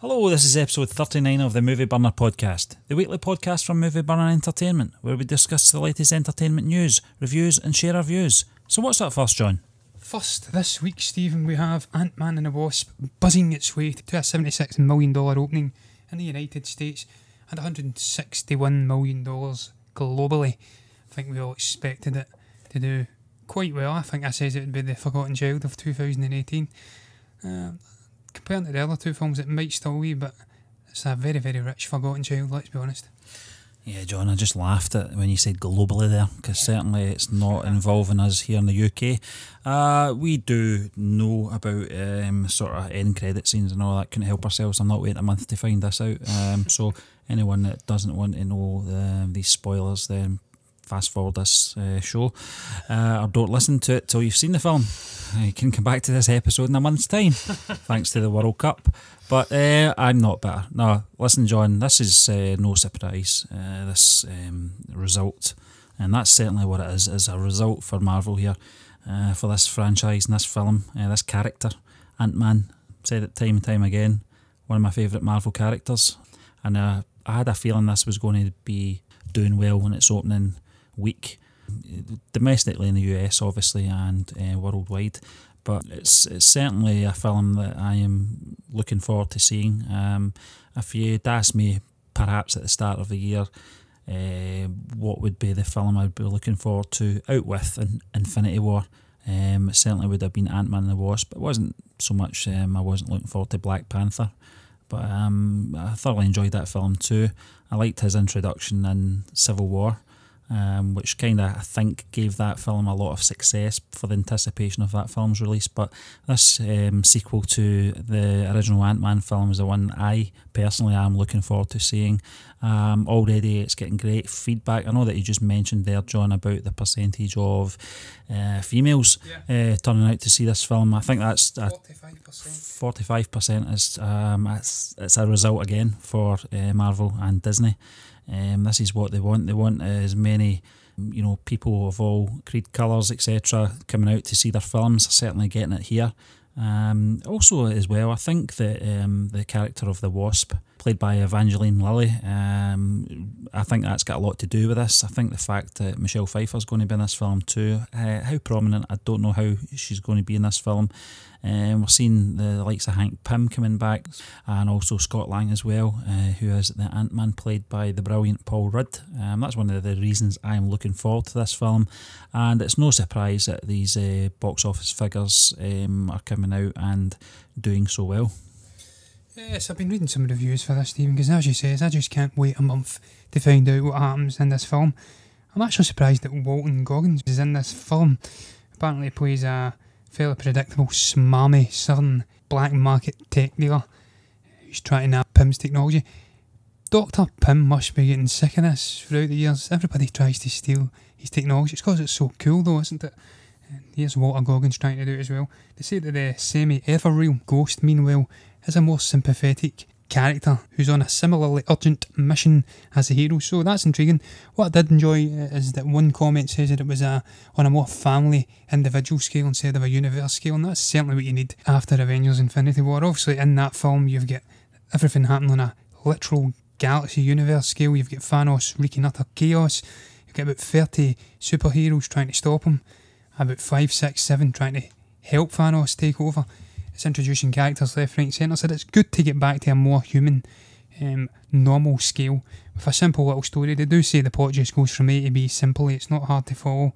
Hello, this is episode 39 of the Movie Burner podcast, the weekly podcast from Movie Burner Entertainment, where we discuss the latest entertainment news, reviews and share our views. So what's up first, John? First, this week, Stephen, we have Ant-Man and the Wasp buzzing its way to a $76 million opening in the United States and $161 million globally. I think we all expected it to do quite well. I think I says it would be the forgotten child of 2018. Compared to the other two films, it might still be, but it's a very, very rich forgotten child, let's be honest. Yeah, John, I just laughed at when you said globally there, because certainly it's not involving us here in the UK. We do know about sort of end credit scenes and all that. Couldn't help ourselves. I'm not waiting a month to find this out. So anyone that doesn't want to know these spoilers, then fast forward this show, or don't listen to it till you've seen the film. You can come back to this episode in a month's time, thanks to the World Cup. But I'm not bitter. No, listen, John, this is no surprise, this result. And that's certainly what it is a result for Marvel here, for this franchise and this film, this character, Ant-Man. Said it time and time again, one of my favourite Marvel characters. And I had a feeling this was going to be doing well in its opening week, domestically in the US obviously and worldwide, but it's certainly a film that I am looking forward to seeing. If you'd asked me perhaps at the start of the year what would be the film I'd be looking forward to out with Infinity War, it certainly would have been Ant-Man and the Wasp. It wasn't so much I wasn't looking forward to Black Panther, but I thoroughly enjoyed that film too. I liked his introduction in Civil War, which kind of, I think, gave that film a lot of success for the anticipation of that film's release. But this sequel to the original Ant-Man film is the one I personally am looking forward to seeing. Already it's getting great feedback. I know that you just mentioned there, John, about the percentage of females turning out to see this film. I think that's 45% is it's a result again for Marvel and Disney. This is what they want. They want as many, people of all creed, colours, etc. coming out to see their films. Certainly getting it here. Also, as well, I think that the character of the Wasp, played by Evangeline Lilly, I think that's got a lot to do with this. I think the fact that Michelle Pfeiffer's going to be in this film too, how prominent, I don't know how she's going to be in this film. We're seeing the likes of Hank Pym coming back, and also Scott Lang as well, who is the Ant-Man, played by the brilliant Paul Rudd. That's one of the reasons I'm looking forward to this film, and it's no surprise that these box office figures are coming out and doing so well. Yes, I've been reading some reviews for this, Stephen, because as you say, I just can't wait a month to find out what happens in this film. I'm actually surprised that Walton Goggins is in this film. Apparently he plays a fairly predictable, smarmy, southern black market tech dealer who's trying to nab Pym's technology. Dr. Pym must be getting sick of this throughout the years. Everybody tries to steal his technology. It's because it's so cool though, isn't it? And here's Walter Goggins trying to do it as well. They say that the semi-ever-real Ghost, meanwhile, is a more sympathetic character who's on a similarly urgent mission as the hero, so that's intriguing. What I did enjoy is that one comment says that it was on a more family, individual scale instead of a universe scale, and that's certainly what you need after Avengers Infinity War. Obviously in that film you've got everything happening on a literal galaxy universe scale. You've got Thanos wreaking utter chaos, you've got about 30 superheroes trying to stop him, about 5, 6, 7 trying to help Thanos take over. It's introducing characters left, right and centre, so it's good to get back to a more human, normal scale with a simple little story. They do say the plot just goes from A to B simply, it's not hard to follow.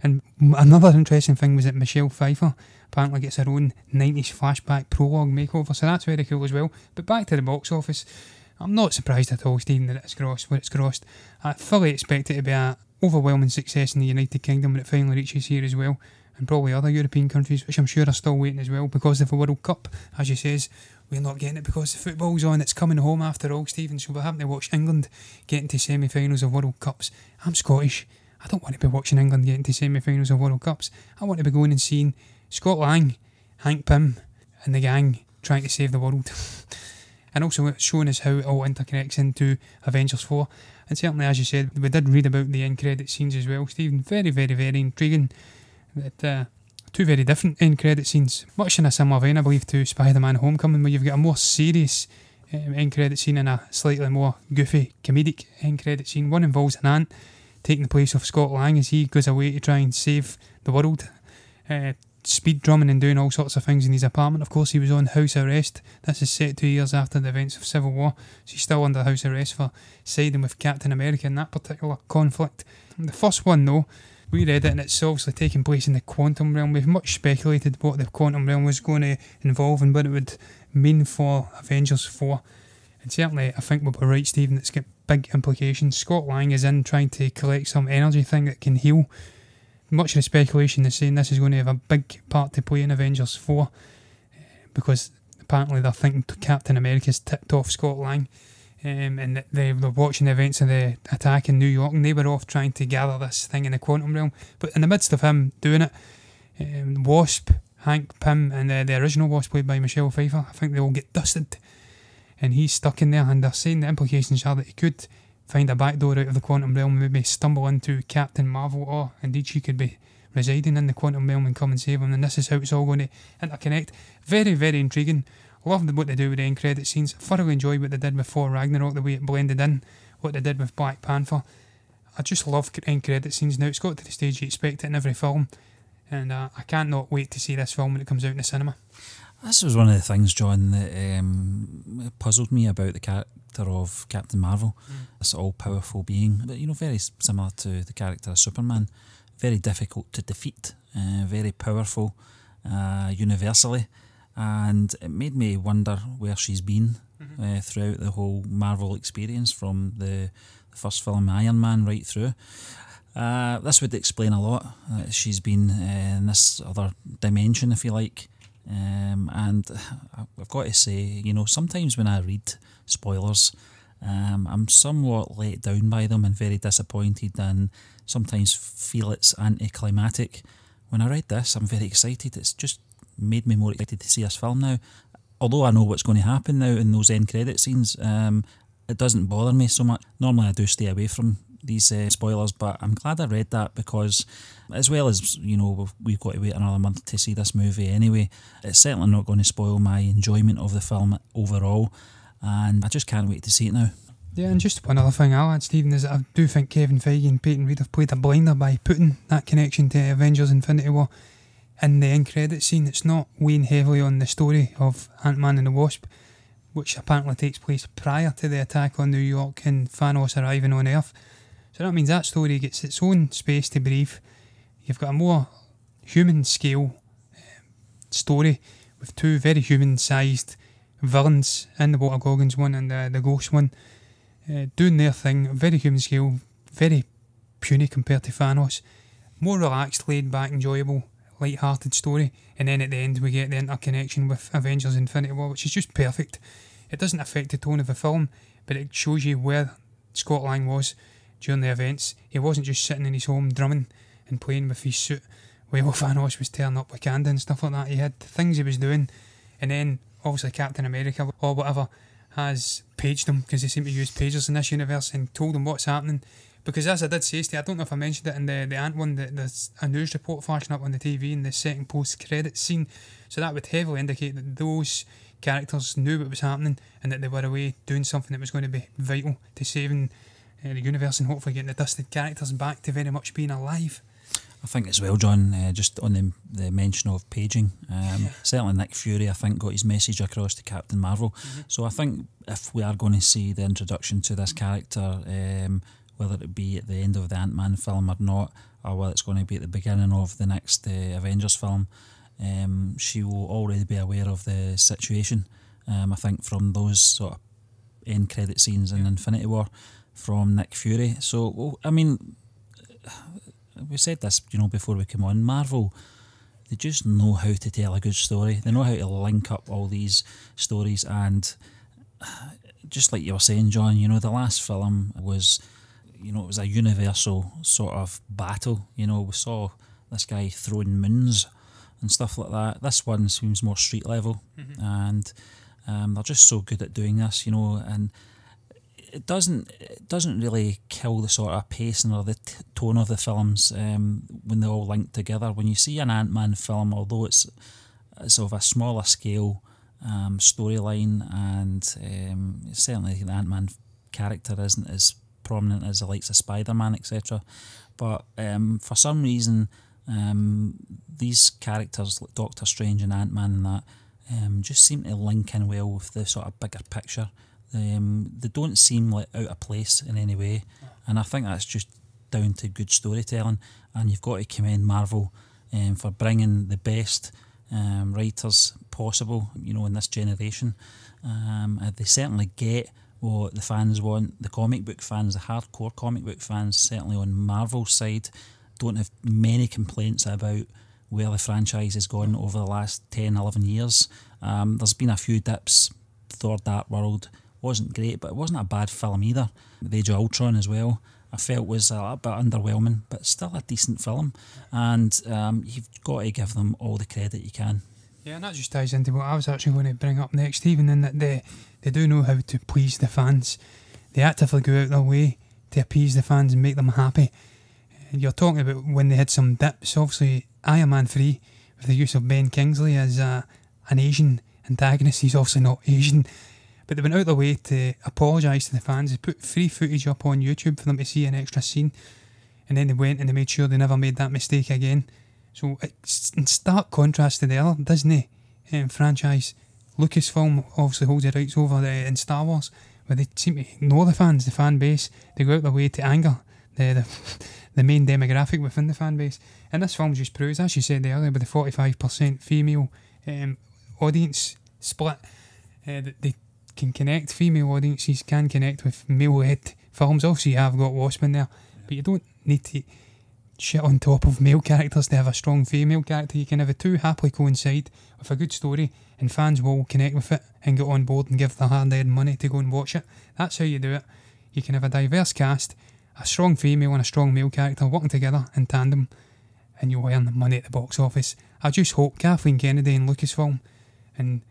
And another interesting thing was that Michelle Pfeiffer apparently gets her own 90s flashback prologue makeover, so that's very cool as well. But back to the box office, I'm not surprised at all, Stephen, that it's grossed what it's grossed. I fully expect it to be an overwhelming success in the United Kingdom when it finally reaches here as well, and probably other European countries, which I'm sure are still waiting as well because of the World Cup. As you says, we're not getting it because the football's on. It's coming home after all, Stephen, so we're having to watch England get into semi-finals of World Cups. I'm Scottish. I don't want to be watching England get into semi-finals of World Cups. I want to be going and seeing Scott Lang, Hank Pym and the gang trying to save the world. And also it's showing us how it all interconnects into Avengers 4. And certainly, as you said, we did read about the end credit scenes as well, Stephen. Very, very, very intriguing. That two very different end credit scenes, much in a similar vein, I believe, to Spider-Man Homecoming, where you've got a more serious end credit scene and a slightly more goofy comedic end credit scene. One involves an ant taking the place of Scott Lang as he goes away to try and save the world, speed drumming and doing all sorts of things in his apartment. Of course, he was on house arrest. This is set 2 years after the events of Civil War, so he's still under house arrest for siding with Captain America in that particular conflict. The first one, though, we read it and it's obviously taking place in the quantum realm. We've much speculated what the quantum realm was going to involve and what it would mean for Avengers 4. And certainly, I think we'll be right, Stephen, it's got big implications. Scott Lang is in trying to collect some energy thing that can heal. Much of the speculation is saying this is going to have a big part to play in Avengers 4 because apparently they're thinking Captain America's tipped off Scott Lang, and that they were watching the events of the attack in New York and they were off trying to gather this thing in the quantum realm. But in the midst of him doing it, Wasp, Hank Pym and the original Wasp played by Michelle Pfeiffer, I think they all get dusted and he's stuck in there, and they're saying the implications are that he could find a back door out of the quantum realm and maybe stumble into Captain Marvel, or indeed she could be residing in the quantum realm and come and save him, and this is how it's all going to interconnect. Very, very intriguing. Loved what they do with the end credit scenes. Thoroughly enjoyed what they did with Thor Ragnarok, the way it blended in, what they did with Black Panther. I just love end credit scenes now. It's got to the stage you expect it in every film, and I can't not wait to see this film when it comes out in the cinema. This was one of the things, John, that puzzled me about the character of Captain Marvel. This all-powerful being, but very similar to the character of Superman. Very difficult to defeat, very powerful, universally, and it made me wonder where she's been throughout the whole Marvel experience, from the first film Iron Man right through. This would explain a lot. She's been in this other dimension, if you like. And I've got to say, sometimes when I read spoilers, I'm somewhat let down by them and very disappointed, and sometimes feel it's anticlimactic. When I read this, I'm very excited. It's just made me more excited to see this film now. Although I know what's going to happen now in those end credit scenes, it doesn't bother me so much. Normally I do stay away from these spoilers, but I'm glad I read that, because as well as we've got to wait another month to see this movie anyway, it's certainly not going to spoil my enjoyment of the film overall, and I just can't wait to see it now. Yeah, and just one other thing I'll add, Stephen, is that I do think Kevin Feige and Peyton Reed have played a blinder by putting that connection to Avengers Infinity War in the end credit scene. It's not weighing heavily on the story of Ant-Man and the Wasp, which apparently takes place prior to the attack on New York and Thanos arriving on Earth. So that means that story gets its own space to breathe. You've got a more human scale story with two very human sized villains in the Walter Goggins one and the Ghost one, doing their thing, very human scale, very puny compared to Thanos. More relaxed, laid back, enjoyable, light-hearted story, and then at the end we get the interconnection with Avengers Infinity War, which is just perfect. It doesn't affect the tone of the film, but it shows you where Scott Lang was during the events. He wasn't just sitting in his home drumming and playing with his suit while Thanos was tearing up Wakanda and stuff like that. He had things he was doing, and then obviously Captain America or whatever has paged him, because they seem to use pagers in this universe, and told him what's happening. Because as I did say, I don't know if I mentioned it in the Ant one, that there's a news report flashing up on the TV in the second post-credit scene, so that would heavily indicate that those characters knew what was happening and that they were away doing something that was going to be vital to saving the universe and hopefully getting the dusted characters back to very much being alive. I think as well, John, just on the mention of paging, certainly Nick Fury, I think, got his message across to Captain Marvel. So I think if we are going to see the introduction to this character, whether it be at the end of the Ant-Man film or not, or whether it's going to be at the beginning of the next Avengers film, she will already be aware of the situation. I think from those sort of end credit scenes in Infinity War from Nick Fury. So, well, I mean, we said this, before we came on. Marvel, they just know how to tell a good story. They know how to link up all these stories, and just like you were saying, John, the last film was, it was a universal sort of battle. We saw this guy throwing moons and stuff like that. This one seems more street level, and they're just so good at doing this, and it doesn't really kill the sort of pacing or the tone of the films when they all link together. When you see an Ant-Man film, although it's of a smaller scale, storyline, and certainly the Ant-Man character isn't as prominent as the likes of Spider-Man, etc. But for some reason, these characters like Doctor Strange and Ant-Man and that just seem to link in well with the sort of bigger picture. They don't seem like out of place in any way, and I think that's just down to good storytelling. And you've got to commend Marvel for bringing the best writers possible, you know, in this generation. They certainly get what the fans want. The comic book fans, the hardcore comic book fans, certainly on Marvel's side, don't have many complaints about where the franchise has gone over the last 10, 11 years. There's been a few dips. Thor Dark World wasn't great, but it wasn't a bad film either. The Age of Ultron as well, I felt was a bit underwhelming, but still a decent film. And you've got to give them all the credit you can. Yeah, and that just ties into what I was actually going to bring up next, Stephen, in that they do know how to please the fans. They actively go out their way to appease the fans and make them happy. You're talking about when they had some dips. Obviously, Iron Man 3, with the use of Ben Kingsley as an Asian antagonist. He's obviously not Asian, but they went out their way to apologise to the fans. They put free footage up on YouTube for them to see an extra scene, and then they went and they made sure they never made that mistake again. So it's in stark contrast to the other Disney franchise. Lucasfilm obviously holds the rights over in Star Wars, where they seem to ignore the fans, the fan base. They go out their way to anger the main demographic within the fan base. And this film just proves, as you said earlier, with the 45% female audience split, that they can connect. Female audiences can connect with male-led films. Obviously, you have got Wasp in there, but you don't need to shit on top of male characters to have a strong female character. You can have the two happily coincide with a good story, and fans will connect with it and get on board and give the hard-earned money to go and watch it. That's how you do it. You can have a diverse cast, a strong female and a strong male character working together in tandem, and you'll earn money at the box office. I just hope Kathleen Kennedy and Lucasfilm and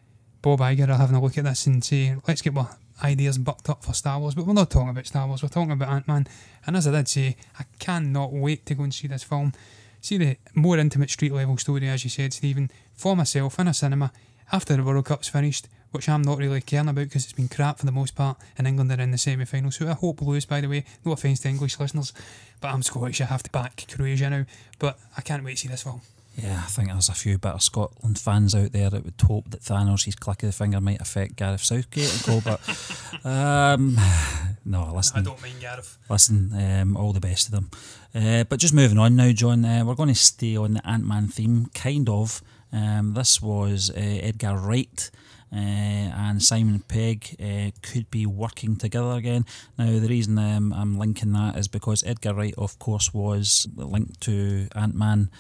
Bob Iger are having a look at this and say, let's get our ideas bucked up for Star Wars. But we're not talking about Star Wars, we're talking about Ant-Man. And as I did say, I cannot wait to go and see this film. See the more intimate street level story, as you said, Stephen, for myself in a cinema after the World Cup's finished, which I'm not really caring about because it's been crap for the most part, and England are in the semi-finals, who I hope lose, by the way. No offence to English listeners, but I'm Scottish, I have to back Croatia now. But I can't wait to see this film. Yeah, I think there's a few bitter Scotland fans out there that would hope that Thanos' click of the finger might affect Gareth Southgate and go, but no, listen. I don't mind Gareth. Listen, all the best to them. But just moving on now, John, we're going to stay on the Ant-Man theme, kind of. This was Edgar Wright and Simon Pegg could be working together again. Now, the reason I'm linking that is because Edgar Wright, of course, was linked to Ant-Man.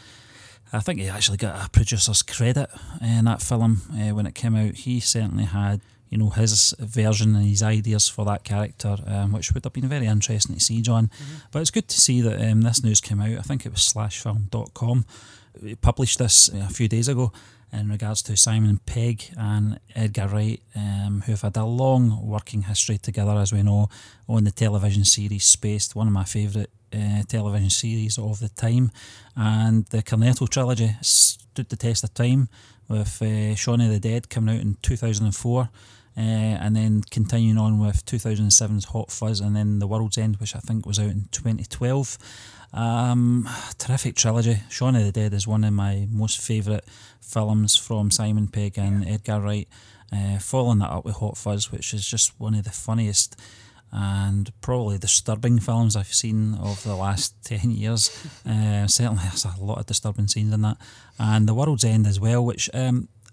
I think he actually got a producer's credit in that film when it came out. He certainly had, you know, his version and his ideas for that character, which would have been very interesting to see, John. But it's good to see that this news came out. I think it was slashfilm.com. It published this a few days ago in regards to Simon Pegg and Edgar Wright, who have had a long working history together, as we know, on the television series Spaced, one of my favourite television series of the time. And the Cornetto trilogy stood the test of time, with Shaun of the Dead coming out in 2004, and then continuing on with 2007's Hot Fuzz, and then The World's End, which I think was out in 2012. Terrific trilogy. Shaun of the Dead is one of my most favourite films from Simon Pegg and Edgar Wright, following that up with Hot Fuzz, which is just one of the funniest and probably disturbing films I've seen of the last 10 years. Certainly there's a lot of disturbing scenes in that. And The World's End as well, which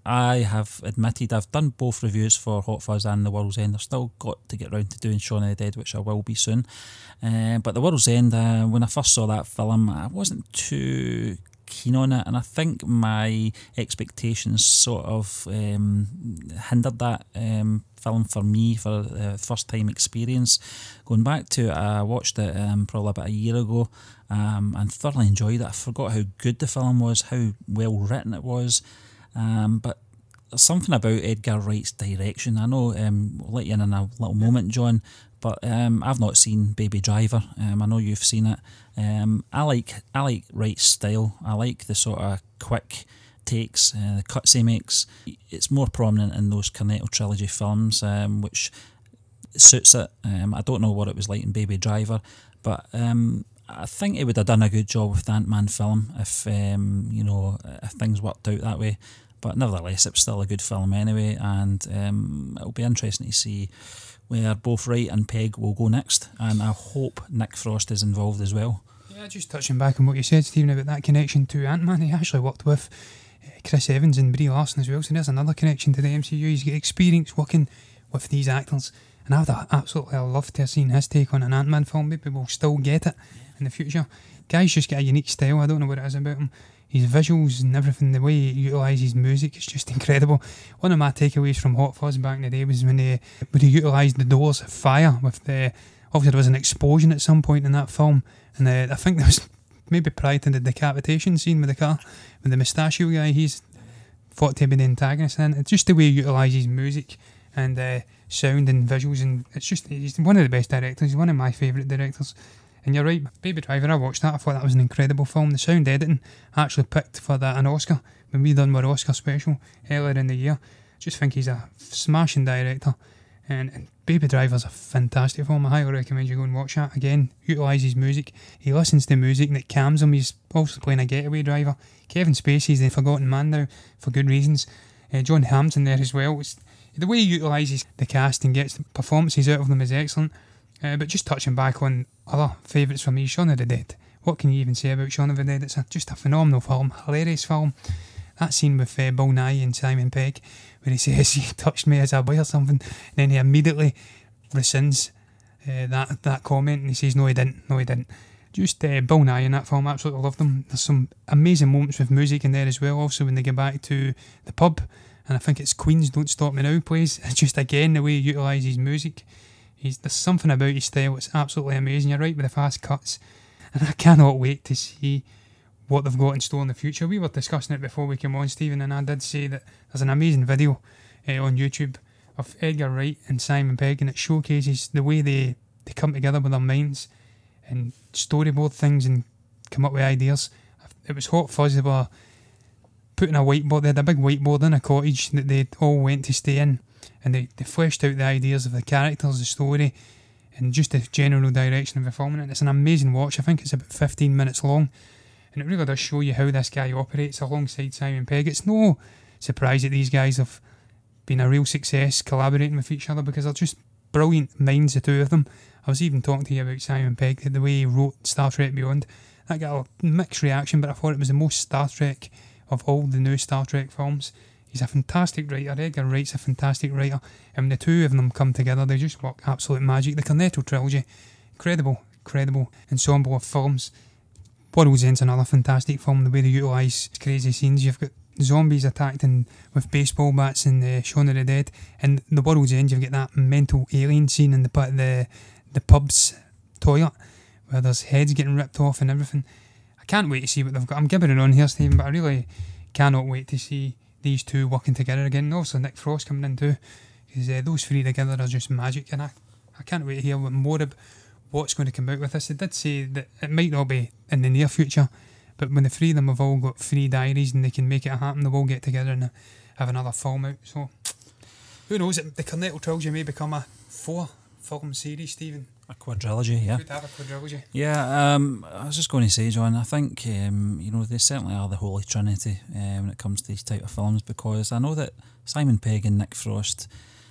I have admitted I've done both reviews for Hot Fuzz and The World's End. I've still got to get round to doing Shaun of the Dead, which I will be soon. But The World's End, when I first saw that film, I wasn't too keen on it, and I think my expectations sort of hindered that film for me for the first time experience. Going back to it, I watched it probably about a year ago and thoroughly enjoyed it. I forgot how good the film was, how well written it was, but there's something about Edgar Wright's direction. I know we'll let you in a little moment, John, but I've not seen Baby Driver. I know you've seen it. I like Wright's style. I like the sort of quick takes, the cuts he makes. It's more prominent in those Cornetto trilogy films, which suits it. I don't know what it was like in Baby Driver, but I think he would have done a good job with the Ant-Man film if if things worked out that way. But nevertheless, it was still a good film anyway, and it'll be interesting to see where both Wright and Pegg will go next, and I hope Nick Frost is involved as well. Yeah, just touching back on what you said, Stephen, about that connection to Ant-Man, he actually worked with Chris Evans and Brie Larson as well, so there's another connection to the MCU. He's got experience working with these actors, and I'd absolutely love to have seen his take on an Ant-Man film. Maybe we'll still get it in the future. Guy's just got a unique style. I don't know what it is about him. His visuals and everything, the way he utilises music, is just incredible. One of my takeaways from Hot Fuzz back in the day was when he utilised the doors of fire with obviously there was an explosion at some point in that film, and I think there was maybe prior to the decapitation scene with the car, with the mustachio guy, he's thought to be the antagonist, and it's just the way he utilises music and sound and visuals, and he's one of the best directors. He's one of my favourite directors. And you're right, Baby Driver, I watched that, I thought that was an incredible film. The sound editing, I actually picked for that an Oscar when we done our Oscar special earlier in the year. I just think he's a smashing director, and Baby Driver's a fantastic film. I highly recommend you go and watch that. Again, utilises music, he listens to music that calms him. He's also playing a getaway driver. Kevin Spacey's the forgotten man now, for good reasons. John Hamm's in there as well. The way he utilises the cast and gets the performances out of them is excellent. But just touching back on other favourites for me, Shaun of the Dead. What can you even say about Shaun of the Dead? It's just a phenomenal film, hilarious film. That scene with Bill Nighy and Simon Pegg, where he says he touched me as a boy or something, and then he immediately rescinds that comment, and he says no he didn't. Just Bill Nighy in that film, absolutely loved him. There's some amazing moments with music in there as well. Also when they get back to the pub, and I think it's Queen's Don't Stop Me Now plays. It's just again the way he utilises music. There's something about his style, it's absolutely amazing. You're right with the fast cuts, and I cannot wait to see what they've got in store in the future. We were discussing it before we came on, Stephen, and I did say that there's an amazing video on YouTube of Edgar Wright and Simon Pegg, and it showcases the way they come together with their minds and storyboard things and come up with ideas. It was Hot Fuzz. They were putting a whiteboard, they had a big whiteboard in a cottage that they all went to stay in, and they fleshed out the ideas of the characters, the story, and just the general direction of the film. And it's an amazing watch. I think it's about 15 minutes long, and it really does show you how this guy operates alongside Simon Pegg. It's no surprise that these guys have been a real success collaborating with each other, because they're just brilliant minds, the two of them. I was even talking to you about Simon Pegg, the way he wrote Star Trek Beyond. That got a mixed reaction, but I thought it was the most Star Trek of all the new Star Trek films. He's a fantastic writer. Edgar Wright's a fantastic writer, and when the two of them come together, they just work absolute magic. The Cornetto trilogy, incredible ensemble of films. World's End's another fantastic film, the way they utilise crazy scenes. You've got zombies attacking with baseball bats in Shaun of the Dead, and the World's End you've got that mental alien scene in the pub's toilet, where there's heads getting ripped off and everything. I can't wait to see what they've got. I'm giving it on here, Stephen, but I really cannot wait to see these two working together again. And also Nick Frost coming in too, because those three together are just magic, and I can't wait to hear more about what's going to come out with this. They did say that it might not be in the near future, but when the three of them have all got free diaries and they can make it happen, they'll all get together and have another film out. So who knows, the Cornetto trilogy may become a 4-film series, Stephen. A quadrilogy, yeah. Could have a quadrilogy. Yeah, I was just going to say, John, I think they certainly are the Holy Trinity when it comes to these type of films, because I know that Simon Pegg and Nick Frost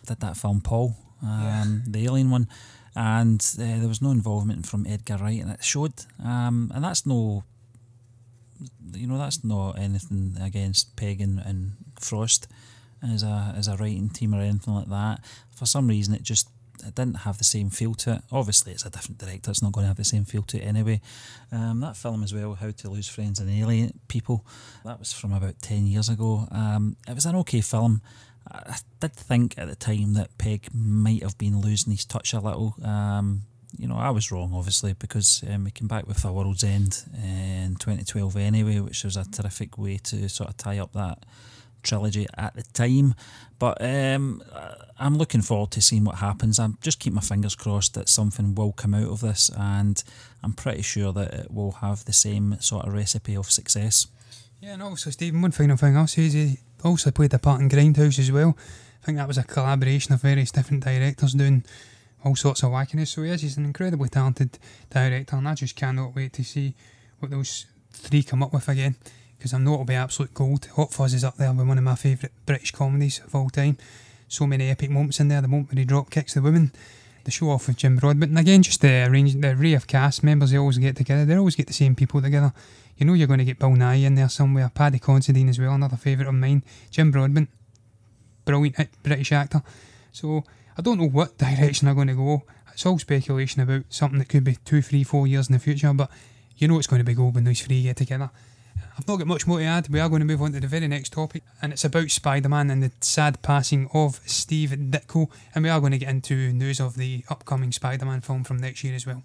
did that film Paul, the alien one, and there was no involvement from Edgar Wright, and it showed. And that's no, that's not anything against Pegg and Frost as a writing team or anything like that. For some reason, it didn't have the same feel to it. Obviously, it's a different director, it's not going to have the same feel to it anyway. That film as well, How to Lose Friends and Alien People, that was from about 10 years ago. It was an okay film. I did think at the time that Pegg might have been losing his touch a little. I was wrong, obviously, because we came back with A World's End in 2012 anyway, which was a terrific way to sort of tie up that trilogy at the time. But I'm looking forward to seeing what happens. I'm just keep my fingers crossed that something will come out of this, and I'm pretty sure that it will have the same sort of recipe of success. Yeah, and also, Stephen, one final thing I'll say is he also played a part in Grindhouse as well. I think that was a collaboration of various different directors doing all sorts of wackiness. So he's an incredibly talented director, and I just cannot wait to see what those three come up with again, because I know it'll be absolute gold. Hot Fuzz is up there with one of my favourite British comedies of all time. So many epic moments in there. The moment when he drop kicks the woman, the show off with Jim Broadbent, and again just the array of cast members. They always get together. They always get the same people together. You know you're going to get Bill Nye in there somewhere. Paddy Considine as well, another favourite of mine. Jim Broadbent, brilliant British actor. So I don't know what direction they're going to go. It's all speculation about something that could be 2, 3, 4 years in the future, but you know it's going to be gold when those three get together. I've not got much more to add. We are going to move on to the very next topic, and it's about Spider-Man and the sad passing of Steve Ditko, and we are going to get into news of the upcoming Spider-Man film from next year as well.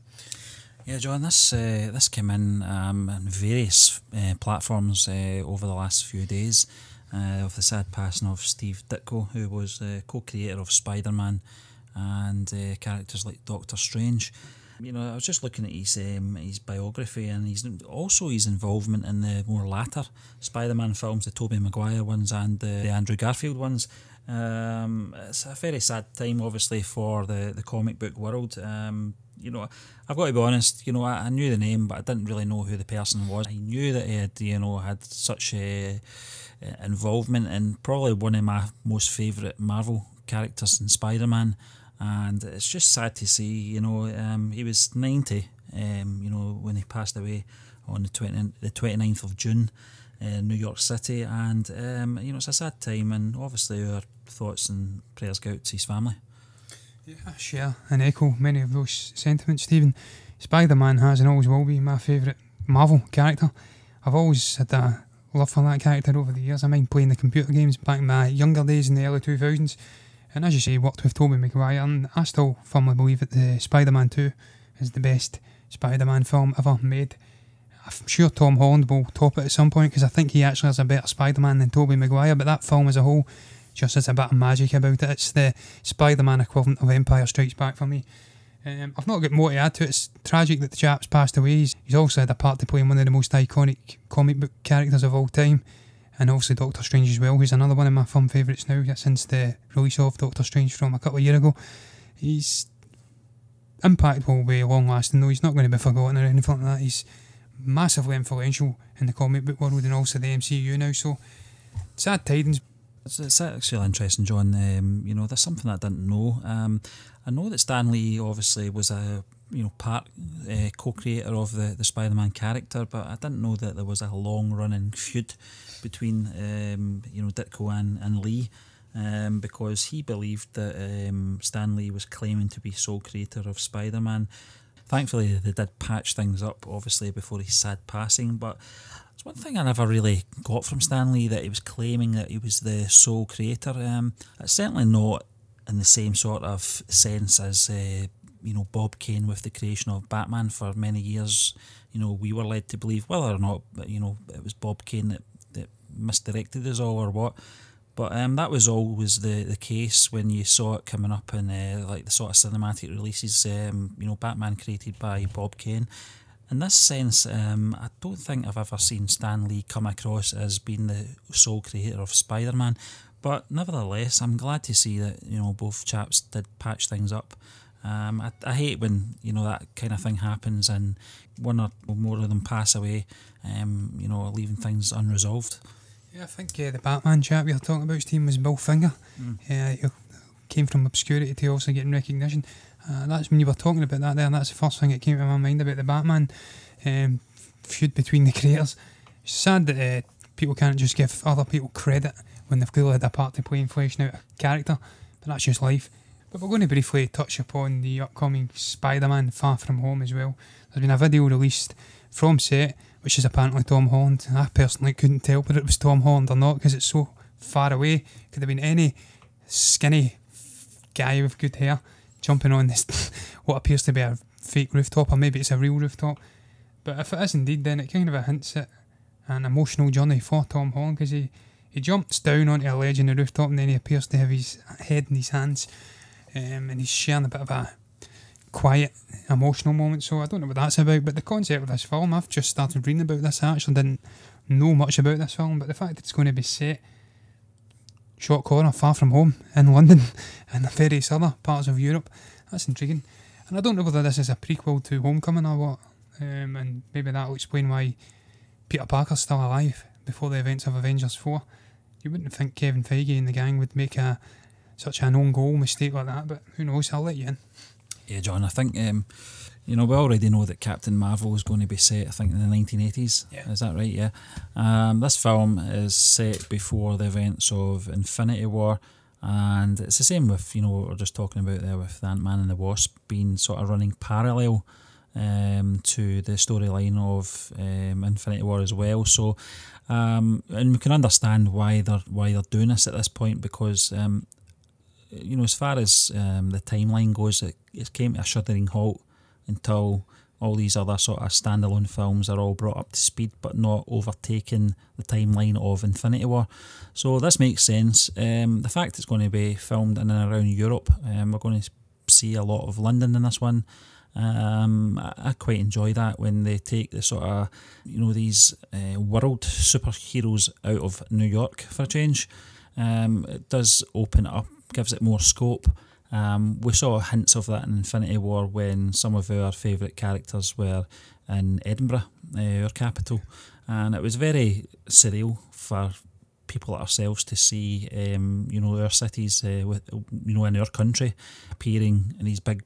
Yeah, John, this came in on various platforms over the last few days of the sad passing of Steve Ditko, who was co-creator of Spider-Man and characters like Doctor Strange. You know, I was just looking at his biography, and his involvement in the more latter Spider-Man films, the Tobey Maguire ones and the Andrew Garfield ones. It's a very sad time, obviously, for the comic book world. You know, I've got to be honest, you know, I knew the name, but I didn't really know who the person was. I knew that he had, you know, had such a involvement in probably one of my most favourite Marvel characters in Spider-Man, and it's just sad to see, you know, he was 90, you know, when he passed away on the 29th of June in New York City, and, you know, it's a sad time, and obviously our thoughts and prayers go out to his family. Yeah, I share and echo many of those sentiments, Stephen. Spider-Man has and always will be my favourite Marvel character. I've always had a love for that character over the years. I mind playing the computer games back in my younger days in the early 2000s. And as you say, worked with Tobey Maguire, and I still firmly believe that the Spider-Man 2 is the best Spider-Man film ever made. I'm sure Tom Holland will top it at some point, because I think he actually has a better Spider-Man than Tobey Maguire, but that film as a whole just has a bit of magic about it. It's the Spider-Man equivalent of Empire Strikes Back for me. I've not got more to add to it. It's tragic that the chap's passed away. He's also had a part to play in one of the most iconic comic book characters of all time, and obviously Doctor Strange as well, who's another one of my fun favourites now since the release of Doctor Strange from a couple of years ago. His impact will be long lasting though. He's not going to be forgotten or anything like that. He's massively influential in the comic book world and also the MCU now, so sad tidings. It's actually interesting, John. You know, there's something I didn't know. I know that Stan Lee obviously was a part co-creator of the Spider-Man character, but I didn't know that there was a long-running feud between Ditko and Lee, because he believed that Stan Lee was claiming to be sole creator of Spider-Man. Thankfully, they did patch things up, obviously, before his sad passing, but it's one thing I never really got from Stan Lee, that he was claiming that he was the sole creator. It's certainly not in the same sort of sense as Bob Kane with the creation of Batman for many years. You know, we were led to believe, whether or not it was Bob Kane that misdirected us all or what. But that was always the case when you saw it coming up in like the sort of cinematic releases. Batman created by Bob Kane. In this sense, I don't think I've ever seen Stan Lee come across as being the sole creator of Spider-Man. But nevertheless, I'm glad to see that both chaps did patch things up. I hate when that kind of thing happens and one or more of them pass away, leaving things unresolved. Yeah, I think the Batman chap you're talking about, Steve, was Bill Finger. He came from obscurity to also getting recognition. That's when you were talking about that there, and that's the first thing that came to my mind about the Batman feud between the creators. It's sad that people can't just give other people credit when they've clearly had a part to play in fleshing out a character, but that's just life. But we're going to briefly touch upon the upcoming Spider-Man Far From Home as well. There's been a video released from set, which is apparently Tom Holland. I personally couldn't tell whether it was Tom Holland or not, because it's so far away. Could have been any skinny guy with good hair jumping on this what appears to be a fake rooftop, or maybe it's a real rooftop. But if it is indeed, then it kind of hints at an emotional journey for Tom Holland, because he jumps down onto a ledge in the rooftop, and then he appears to have his head in his hands, and he's sharing a bit of a quiet, emotional moment. So I don't know what that's about, but the concept of this film, I've just started reading about this. I actually didn't know much about this film, but the fact that it's going to be set short corner, far from home, in London and various other parts of Europe, that's intriguing. And I don't know whether this is a prequel to Homecoming or what, and maybe that'll explain why Peter Parker's still alive before the events of Avengers 4. You wouldn't think Kevin Feige and the gang would make such an own goal mistake like that, but who knows, I'll let you in. Yeah, John, I think, we already know that Captain Marvel is going to be set, I think, in the 1980s. Yeah. Is that right? Yeah. This film is set before the events of Infinity War, and it's the same with, what we were just talking about there with the Ant-Man and the Wasp being sort of running parallel to the storyline of Infinity War as well. So, and we can understand why they're doing this at this point, because as far as the timeline goes, it came to a shuddering halt until all these other sort of standalone films are all brought up to speed, but not overtaking the timeline of Infinity War. So this makes sense. The fact it's going to be filmed in and around Europe, we're going to see a lot of London in this one. I quite enjoy that when they take the sort of, these world superheroes out of New York for a change. It does open it up, gives it more scope. We saw hints of that in Infinity War when some of our favourite characters were in Edinburgh, our capital, and it was very surreal for people like ourselves to see, our cities, in our country, appearing in these big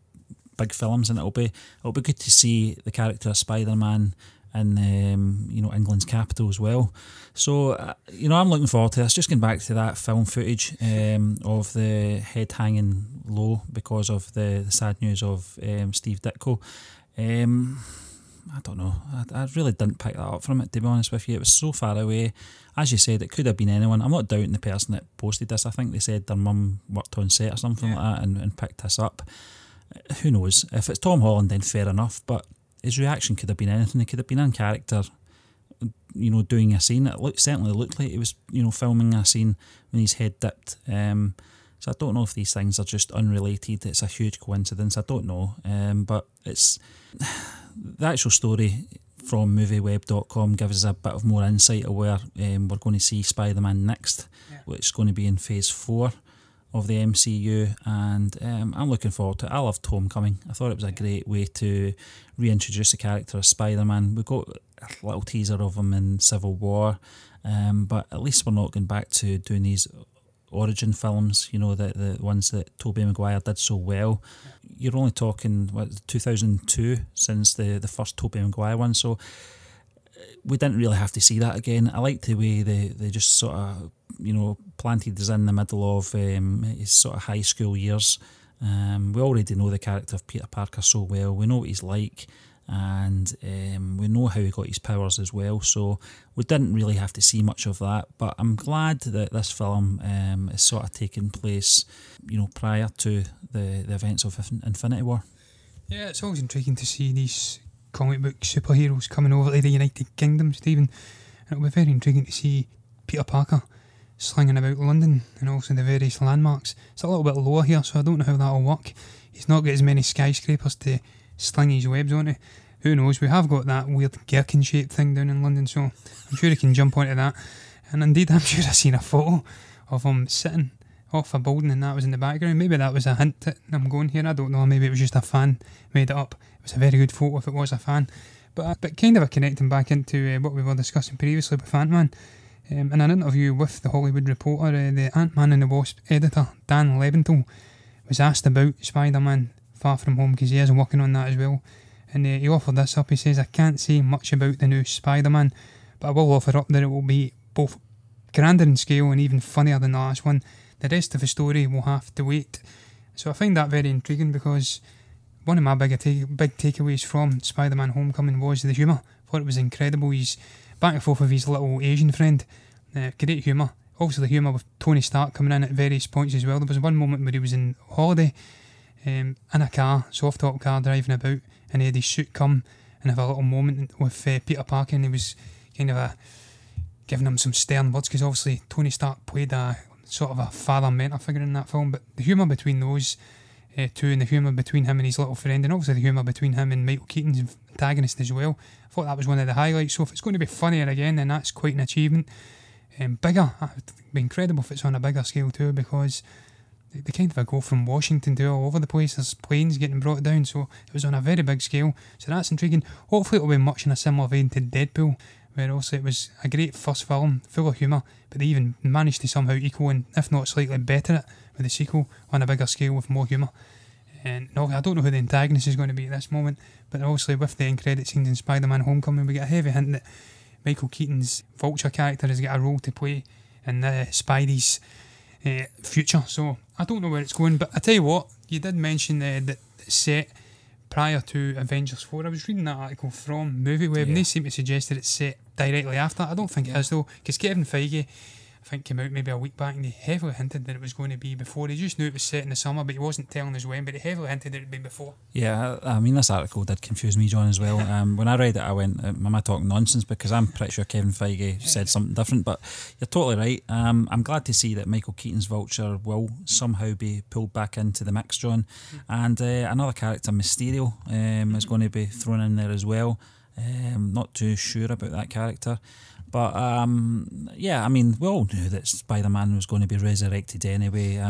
films, and it'll be good to see the character of Spider-Man in England's capital as well. So I'm looking forward to this. Just getting back to that film footage of the head hanging low because of the sad news of Steve Ditko. I don't know. I really didn't pick that up from it, to be honest with you. It was so far away. As you said, it could have been anyone. I'm not doubting the person that posted this. I think they said their mum worked on set or something like that and picked this up. Who knows? If it's Tom Holland, then fair enough, but his reaction could have been anything. It could have been in character, doing a scene. It certainly looked like he was, filming a scene when his head dipped. So I don't know if these things are just unrelated. It's a huge coincidence. I don't know. But it's the actual story from movieweb.com gives us a bit of more insight of where we're going to see Spider-Man next, which is going to be in Phase 4 of the MCU, and I'm looking forward to it. I loved Homecoming. I thought it was a great way to reintroduce the character of Spider-Man. We got a little teaser of him in Civil War, but at least we're not going back to doing these origin films, the ones that Tobey Maguire did so well. You're only talking, 2002 since the first Tobey Maguire one, so we didn't really have to see that again. I liked the way they just sort of, planted us in the middle of his sort of high school years. We already know the character of Peter Parker so well. We know what he's like, and we know how he got his powers as well. So we didn't really have to see much of that. But I'm glad that this film is sort of taking place, prior to the events of Infinity War. Yeah, it's always intriguing to see these comic book superheroes coming over to the United Kingdom, Stephen. And it'll be very intriguing to see Peter Parker slinging about London and also the various landmarks. It's a little bit lower here, so I don't know how that'll work. He's not got as many skyscrapers to sling his webs onto. Who knows? We have got that weird gherkin shaped thing down in London, so I'm sure he can jump onto that. And indeed, I'm sure I've seen a photo of him sitting off a building and that was in the background. Maybe that was a hint that I'm going here, I don't know. Maybe it was just a fan made it up. It was a very good photo if it was a fan. But kind of a connecting back into what we were discussing previously with Ant-Man. In an interview with The Hollywood Reporter, the Ant-Man and the Wasp editor, Dan Leventhal, was asked about Spider-Man Far From Home, because he is working on that as well. And he offered this up. He says, "I can't say much about the new Spider-Man, but I will offer up that it will be both grander in scale and even funnier than the last one. The rest of the story will have to wait." So I find that very intriguing, because one of my big takeaways from Spider-Man Homecoming was the humour. I thought it was incredible. He's back and forth with his little Asian friend. Great humour. Also the humour with Tony Stark coming in at various points as well. There was one moment where he was in holiday in a car, soft top car, driving about, and he had his suit come and have a little moment with Peter Parker, and he was kind of giving him some stern words, because obviously Tony Stark played a sort of a father mentor figure in that film. But the humour between those too, and the humour between him and his little friend, and also the humour between him and Michael Keaton's antagonist as well. I thought that was one of the highlights. So if it's going to be funnier again, then that's quite an achievement. Bigger, it would be incredible if it's on a bigger scale too, because they kind of go from Washington to all over the place. There's planes getting brought down, so it was on a very big scale. So that's intriguing. Hopefully it'll be much in a similar vein to Deadpool, where also it was a great first film, full of humour, but they even managed to somehow equal, and if not slightly better it with the sequel on a bigger scale with more humour. And no, I don't know who the antagonist is going to be at this moment, but obviously with the end credit scenes in Spider-Man Homecoming, we get a heavy hint that Michael Keaton's Vulture character has got a role to play in Spidey's future. So I don't know where it's going, but I tell you what, you did mention that it's set prior to Avengers 4. I was reading that article from MovieWeb, and they seem to suggest that it's set directly after. I don't think it is though, because Kevin Feige, I think, came out maybe a week back and he heavily hinted that it was going to be before. He just knew it was set in the summer, but he wasn't telling us when, but he heavily hinted that it would be before. Yeah, I mean, this article did confuse me, John, as well. When I read it, I went, am I talking nonsense? Because I'm pretty sure Kevin Feige said something different, but you're totally right. I'm glad to see that Michael Keaton's Vulture will somehow be pulled back into the mix, John. And another character, Mysterio, is going to be thrown in there as well. Not too sure about that character. But yeah, I mean, we all knew that Spider-Man was going to be resurrected anyway.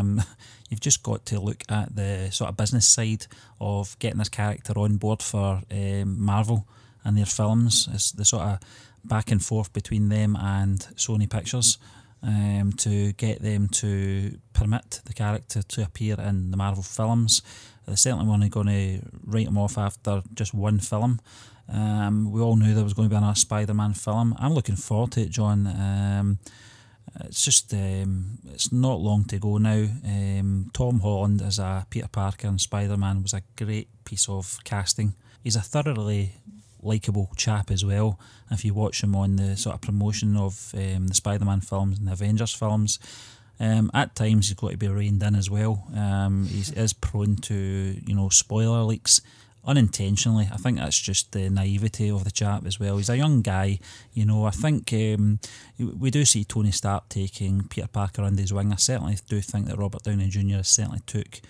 You've just got to look at the sort of business side of getting this character on board for Marvel and their films. It's the sort of back and forth between them and Sony Pictures to get them to permit the character to appear in the Marvel films. They certainly weren't going to write him off after just one film. We all knew there was going to be another Spider-Man film. I'm looking forward to it, John. It's just it's not long to go now. Tom Holland as a Peter Parker and Spider-Man was a great piece of casting. He's a thoroughly likeable chap as well. If you watch him on the sort of promotion of the Spider-Man films and the Avengers films, at times he's got to be reined in as well. He is prone to, spoiler leaks. Unintentionally. I think that's just the naivety of the chap as well. He's a young guy, I think we do see Tony Stark taking Peter Parker under his wing. I certainly do think that Robert Downey Jr. certainly took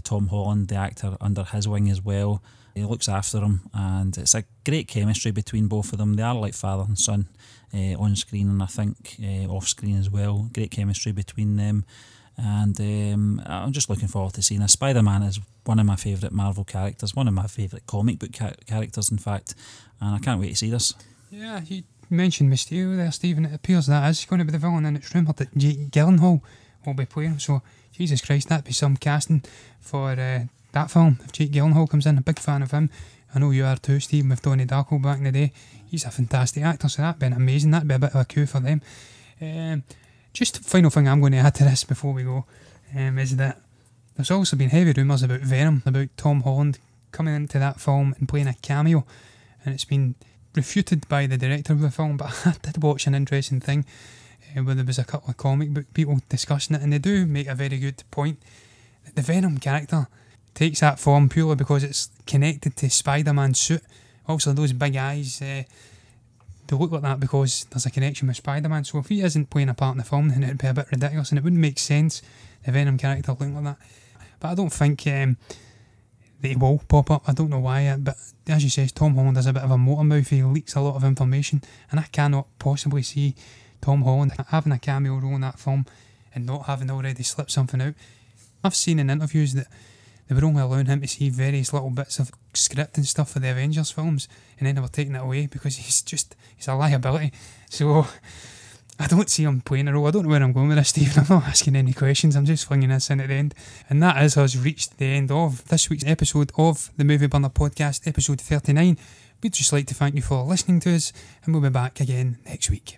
Tom Holland, the actor, under his wing as well. He looks after him, and it's a great chemistry between both of them. They are like father and son on screen, and I think off screen as well. Great chemistry between them. And I'm just looking forward to seeing this. Spider-Man is one of my favourite Marvel characters, one of my favourite comic book characters, in fact, and I can't wait to see this. Yeah, you mentioned Mysterio there, Stephen. It appears that is going to be the villain, and it's rumoured that Jake Gyllenhaal will be playing him. So, Jesus Christ, that'd be some casting for that film. If Jake Gyllenhaal comes in, a big fan of him. I know you are too, Stephen, with Donnie Darko back in the day. He's a fantastic actor, so that'd be amazing. That'd be a bit of a coup for them. Just final thing I'm going to add to this before we go is that there's also been heavy rumours about Venom, about Tom Holland coming into that film and playing a cameo, and it's been refuted by the director of the film. But I did watch an interesting thing where there was a couple of comic book people discussing it, and they do make a very good point that the Venom character takes that form purely because it's connected to Spider-Man's suit. Also, those big eyes, they look like that because there's a connection with Spider-Man. So if he isn't playing a part in the film, then it'd be a bit ridiculous, and it wouldn't make sense, the Venom character looking like that. But I don't think that he will pop up. I don't know why, but as you say, Tom Holland is a bit of a motor mouth. He leaks a lot of information, and I cannot possibly see Tom Holland having a cameo role in that film and not having already slipped something out. I've seen in interviews that they were only allowing him to see various little bits of script and stuff for the Avengers films, and then they were taking it away because he's a liability. So I don't see him playing a role. I don't know where I'm going with this, Stephen. I'm not asking any questions. I'm just flinging this in at the end. And that is us reached the end of this week's episode of the Movie Burner Podcast, episode 39. We'd just like to thank you for listening to us, and we'll be back again next week.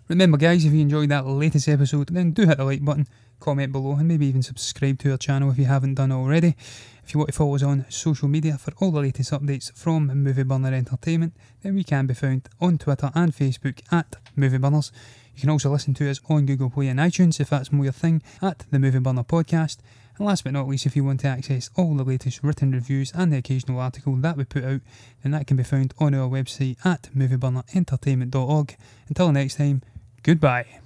Remember, guys, if you enjoyed that latest episode, then do hit the like button, comment below, and maybe even subscribe to our channel if you haven't done already. If you want to follow us on social media for all the latest updates from Movie Burner Entertainment, then we can be found on Twitter and Facebook at Movie Burners. You can also listen to us on Google Play and iTunes if that's more your thing, at the Movie Burner Podcast. And last but not least, if you want to access all the latest written reviews and the occasional article that we put out, then that can be found on our website at movieburnerentertainment.org. Until next time, goodbye.